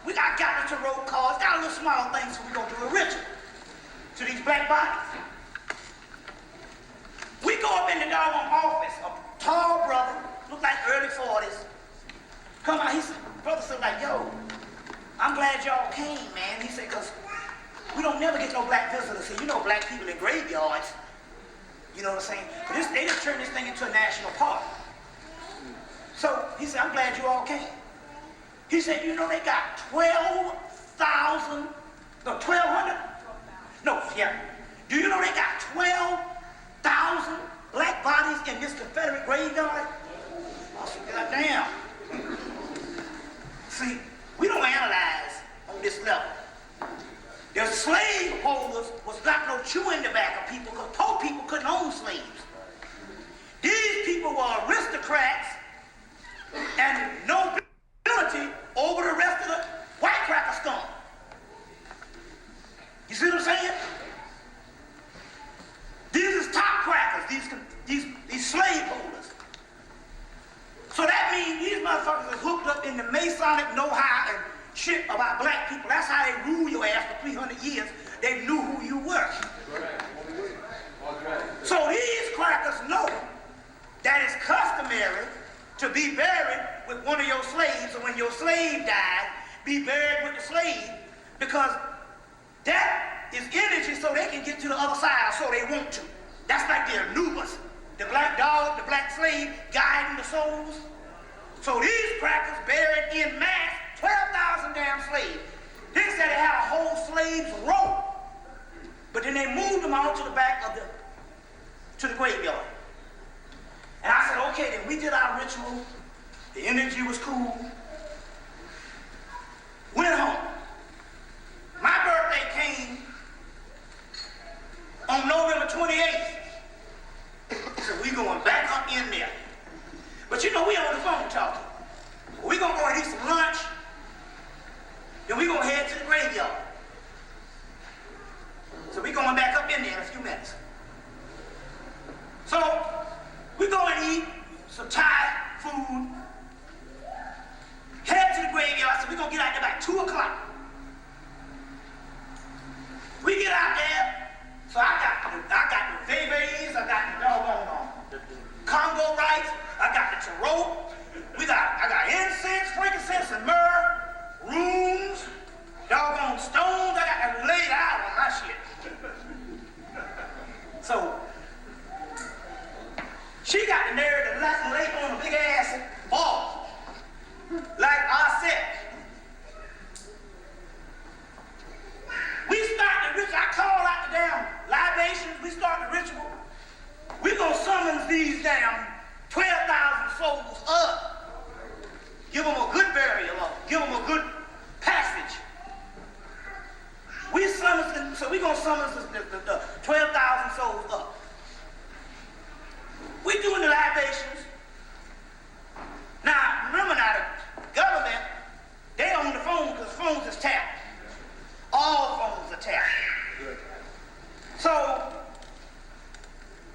we got to roll cars, got a little small things, so we're going to do a ritual to these black bodies. We go up in the doggone office, a tall brother, look like early 40s, come out, he said, brother said like, yo, I'm glad y'all came, man. He said, because we don't never get no black visitors here. You know black people in graveyards, you know what I'm saying? But they just turned this thing into a national park. So he said, I'm glad you all came. He said, you know they got 12,000, no, 1,200? No, yeah. Do you know they got 12,000 black bodies in this Confederate graveyard? I said, goddamn. See, we don't analyze on this level. The slave holders was not no chewing tobacco people because poor people couldn't own slaves. These people were aristocrats and nobility over the rest of the white cracker scum. You see what I'm saying? These is top crackers, these slave holders. So that means these motherfuckers are hooked up in the Masonic know-how and shit about black people. That's how they rule your ass for 300 years. They knew who you were. So these crackers know that it's customary to be buried with one of your slaves, or when your slave died, be buried with the slave, because that is energy so they can get to the other side, so they want to. That's like the Anubis, the black dog, the black slave guiding the souls. So these crackers buried in mass 12,000 damn slaves. They said they had a whole slave's row, but then they moved them all to the back of the graveyard. And I said, okay, then we did our ritual. The energy was cool. Went home. My birthday came on November 28th. So we going back up in there. But you know, we on the phone talking. We gonna go and eat some lunch. Then we gonna head to the graveyard. So we going back up in there in a few minutes. So we go and eat some Thai food. Head to the graveyard. So we gonna get out there about 2 o'clock. We get out there. So I got the Bebes, I got the doggone Congo rice, I got the Tarot, I got incense, frankincense, and myrrh, rooms, doggone stones, I got that laid out on my shit. So she got the nerve to lay on a big ass ball, like I said. We start the ritual. I call out the damn libations. We start the ritual. We gonna summon these damn 12,000 souls up. Give them a good burial up. Give them a good passage. We summon, so we gonna summon the 12,000 souls up. We doing the libations. Now, remember now, the government, they own the phone because phones is tapped. All phones are tapped. So,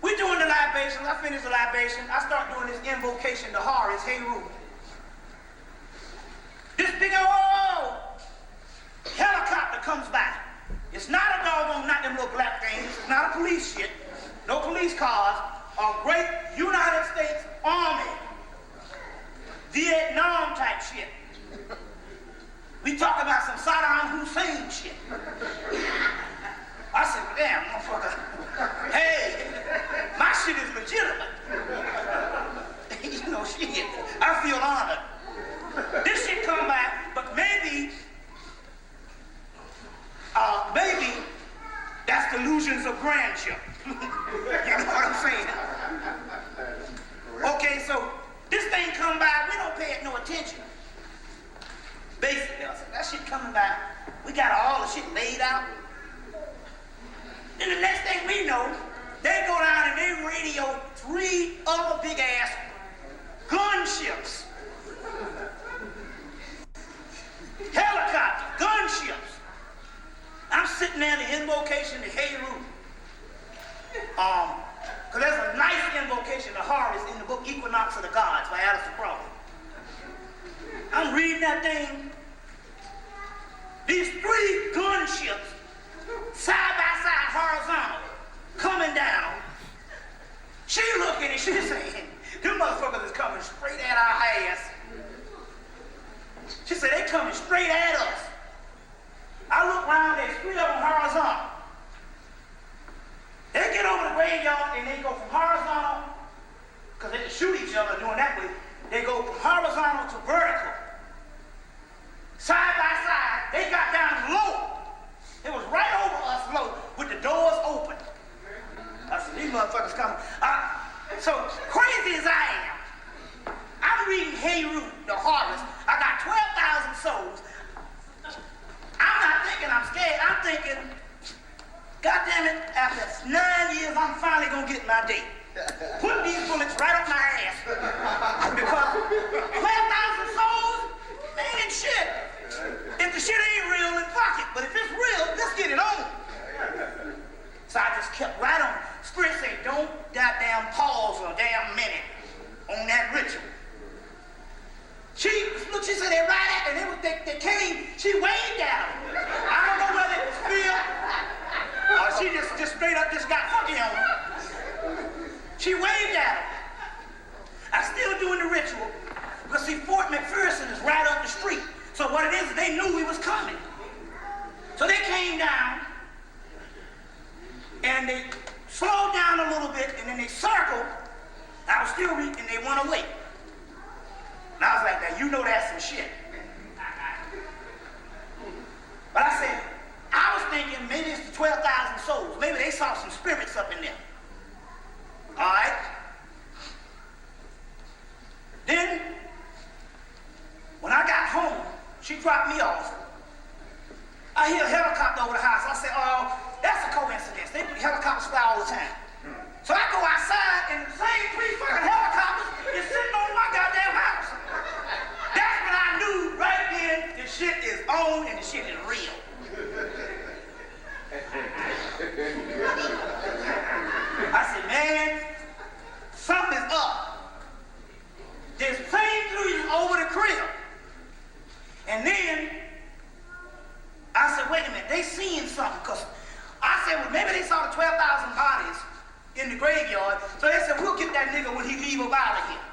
we doing the libations. I finish the libation. I start doing this invocation to Horus, Heru. This big old helicopter comes by. It's not a doggone, not them little black things. It's not a police shit. No police cars. A great United States Army, Vietnam type shit. We talk about some Saddam Hussein shit. I said, damn, motherfucker. Hey, my shit is legitimate. You know, shit. I feel honored. This shit come back, but maybe that's delusions of grandeur. You know what I'm saying? Okay, so this thing come by, we don't pay it no attention. Basically, I said, that shit coming by, we got all the shit laid out. Then the next thing we know, they go down and they radio 3 other big ass gunships. Helicopters, gunships. I'm sitting there in the invocation to Heru. Because there's a nice invocation to Horus in the book Equinox of the Gods by Alistair Crowley. I'm reading that thing. these three gunships, side by side, horizontal, coming down. She looking and she's saying, them motherfuckers is coming straight at our ass. She said, they coming straight at us. I look around, there's three of them horizontal. They get over the graveyard and they go from horizontal, because they can shoot each other doing that way. They go from horizontal to vertical. Side by side, they got down low. It was right over us low with the doors open. I said, these motherfuckers coming. So crazy as I am, I'm reading Hayrute, the harvest. I got 12,000 souls. I'm not thinking I'm scared. I'm thinking, God damn it, after 9 years, I'm finally gonna get my date. Put these bullets right up my ass. Because 12,000 souls, they ain't shit. If the shit ain't real, then fuck it. But if it's real, let's get it on. So I just kept right on. Spirit said, don't goddamn pause a damn minute on that ritual. She said they right at me. They came, she waved at them. I don't know whether it was fear or she just straight up just got funky on them. She waved at them. I'm still doing the ritual. Because see, Fort McPherson is right up the street. So what it is, they knew we was coming. So they came down and they slowed down a little bit and then they circled. I was still reading and they went away. And I was like, now you know that's some shit. But I said, I was thinking maybe it's the 12,000 souls. Maybe they saw some spirits up in there. All right? Then, when I got home, she dropped me off. I hear a helicopter over the house. I said, oh, that's a coincidence. Helicopters fly all the time. So I go outside and the same three fucking helicopters is sitting on my goddamn house. That's when I knew right then the shit is on and the shit is real. I said, man, something's up. There's flamethrowers over the crib. And then I said, wait a minute, they seeing something. Because I said, well, maybe they saw the 12,000 bodies in the graveyard. So they said, we'll get that nigga when he leave up out of here.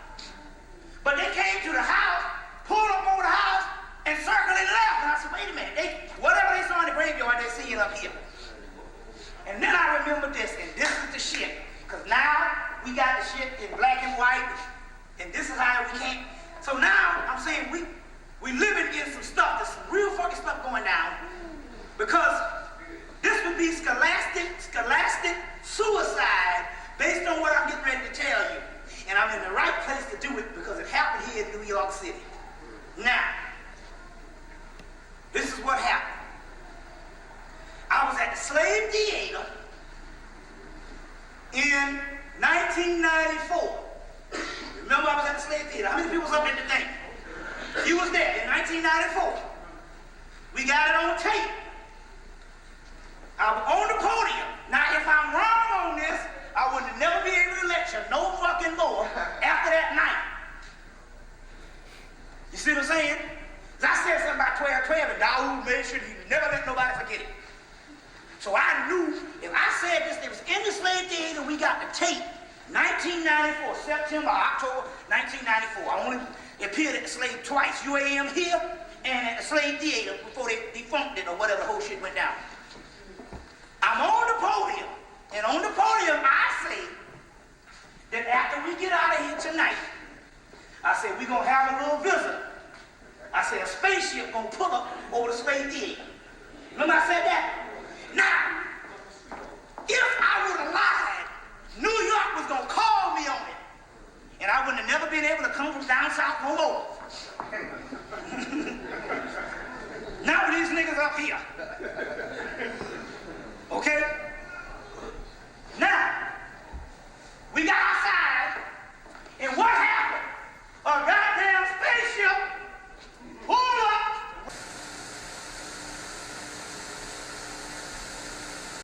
But they came to the house, pulled up over the house, and circled and left. And I said, wait a minute, whatever they saw in the graveyard, they see it up here. And then I remember this, and this is the shit. Because now we got the shit in black and white, and this is how we can't. So now I'm saying we living in some stuff, there's some real fucking stuff going down. Because this would be scholastic suicide based on what I'm getting ready to tell you. And I'm in the right place to do it because it happened here in New York City. Now, this is what happened. I was at the Slave Theater in 1994. Remember I was at the Slave Theater? How many people was up at the thing? You was there in 1994. We got it on tape. I was on the podium. Now, if I'm wrong on this, I would never be able to lecture no fucking more after that night. You see what I'm saying? Because I said something about 12-12 and Dawood made sure he never let nobody forget it. So I knew if I said this, it was in the Slave Theater, we got the tape, 1994, September, October 1994. I only appeared at the Slave twice, UAM here and at the Slave Theater before they defunct it or whatever the whole shit went down. I'm on the podium, and on the podium I say that after we get out of here tonight, I said we're gonna have a little visit. I said a spaceship gonna pull up over the Slave Theater. Remember I said that? Now, if I would have lied, New York was gonna call me on it, and I wouldn't have never been able to come from down south no more. Now these niggas up here.